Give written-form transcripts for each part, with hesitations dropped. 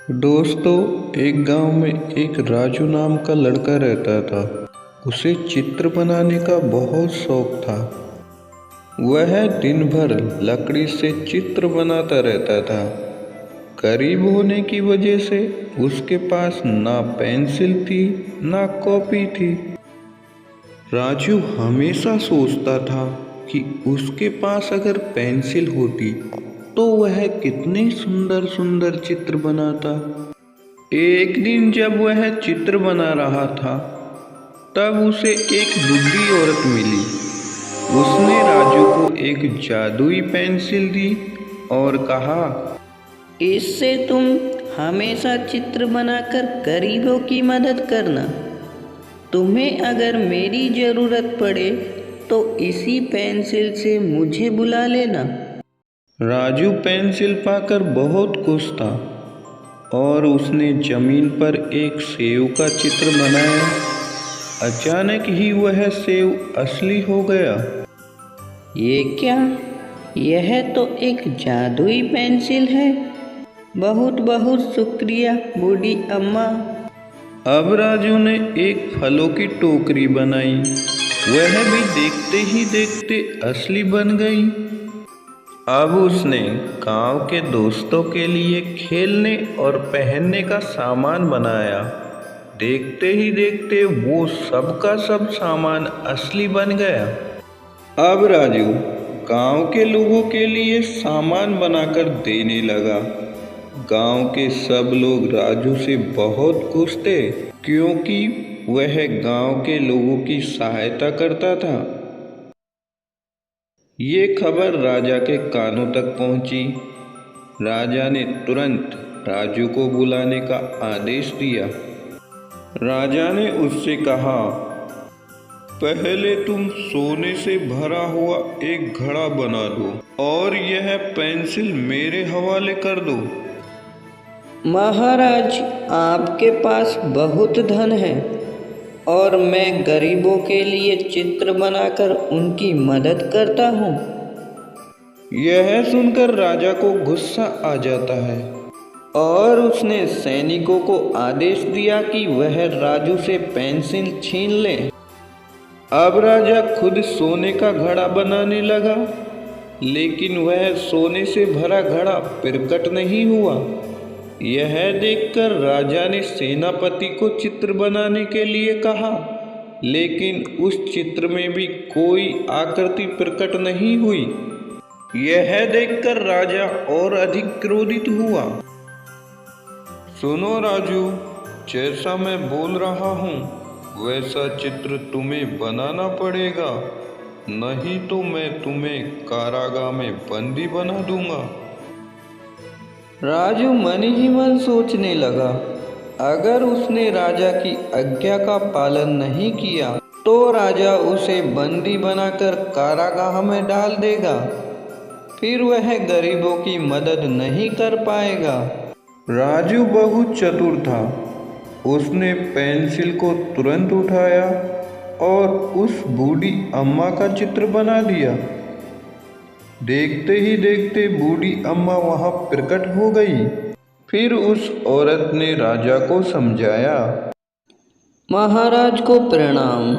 दोस्तों, एक गांव में एक राजू नाम का लड़का रहता था। उसे चित्र बनाने का बहुत शौक था। वह दिन भर लकड़ी से चित्र बनाता रहता था। गरीब होने की वजह से उसके पास ना पेंसिल थी ना कॉपी थी। राजू हमेशा सोचता था कि उसके पास अगर पेंसिल होती तो वह कितने सुंदर सुंदर चित्र बनाता। एक दिन जब वह चित्र बना रहा था तब उसे एक बूढ़ी औरत मिली। उसने राजू को एक जादुई पेंसिल दी और कहा, इससे तुम हमेशा चित्र बनाकर गरीबों की मदद करना। तुम्हें अगर मेरी ज़रूरत पड़े तो इसी पेंसिल से मुझे बुला लेना। राजू पेंसिल पाकर बहुत खुश था और उसने जमीन पर एक सेव का चित्र बनाया। अचानक ही वह सेव असली हो गया। ये क्या? यह तो एक जादुई पेंसिल है। बहुत बहुत शुक्रिया बूढ़ी अम्मा। अब राजू ने एक फलों की टोकरी बनाई। वह भी देखते ही देखते असली बन गई। अब उसने गांव के दोस्तों के लिए खेलने और पहनने का सामान बनाया। देखते ही देखते वो सब का सब सामान असली बन गया। अब राजू गांव के लोगों के लिए सामान बनाकर देने लगा। गांव के सब लोग राजू से बहुत खुश थे क्योंकि वह गांव के लोगों की सहायता करता था। ये खबर राजा के कानों तक पहुंची। राजा ने तुरंत राजू को बुलाने का आदेश दिया। राजा ने उससे कहा, पहले तुम सोने से भरा हुआ एक घड़ा बना दो और यह पेंसिल मेरे हवाले कर दो। महाराज, आपके पास बहुत धन है और मैं गरीबों के लिए चित्र बनाकर उनकी मदद करता हूँ। यह सुनकर राजा को गुस्सा आ जाता है और उसने सैनिकों को आदेश दिया कि वह राजू से पेंसिल छीन ले। अब राजा खुद सोने का घड़ा बनाने लगा, लेकिन वह सोने से भरा घड़ा प्रकट नहीं हुआ। यह देखकर राजा ने सेनापति को चित्र बनाने के लिए कहा, लेकिन उस चित्र में भी कोई आकृति प्रकट नहीं हुई। यह देखकर राजा और अधिक क्रोधित हुआ। सुनो राजू, जैसा मैं बोल रहा हूँ वैसा चित्र तुम्हें बनाना पड़ेगा, नहीं तो मैं तुम्हें कारागार में बंदी बना दूंगा। राजू मन ही मन सोचने लगा, अगर उसने राजा की आज्ञा का पालन नहीं किया तो राजा उसे बंदी बनाकर कारागाह में डाल देगा। फिर वह गरीबों की मदद नहीं कर पाएगा। राजू बहुत चतुर था। उसने पेंसिल को तुरंत उठाया और उस बूढ़ी अम्मा का चित्र बना दिया। देखते ही देखते बूढ़ी अम्मा वहां प्रकट हो गई। फिर उस औरत ने राजा को समझाया, महाराज को प्रणाम।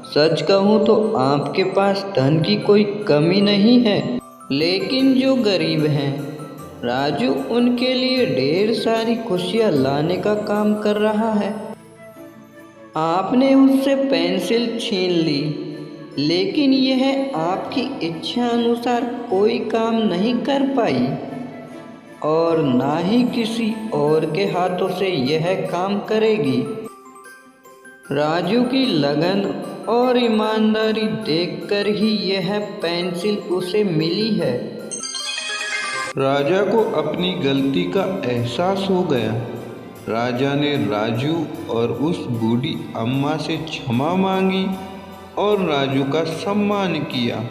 सच कहूँ तो आपके पास धन की कोई कमी नहीं है, लेकिन जो गरीब हैं राजू उनके लिए ढेर सारी खुशियाँ लाने का काम कर रहा है। आपने उससे पेंसिल छीन ली, लेकिन यह आपकी इच्छा अनुसार कोई काम नहीं कर पाई और ना ही किसी और के हाथों से यह काम करेगी। राजू की लगन और ईमानदारी देखकर ही यह पेंसिल उसे मिली है। राजा को अपनी गलती का एहसास हो गया। राजा ने राजू और उस बूढ़ी अम्मा से क्षमा मांगी और राजू का सम्मान किया।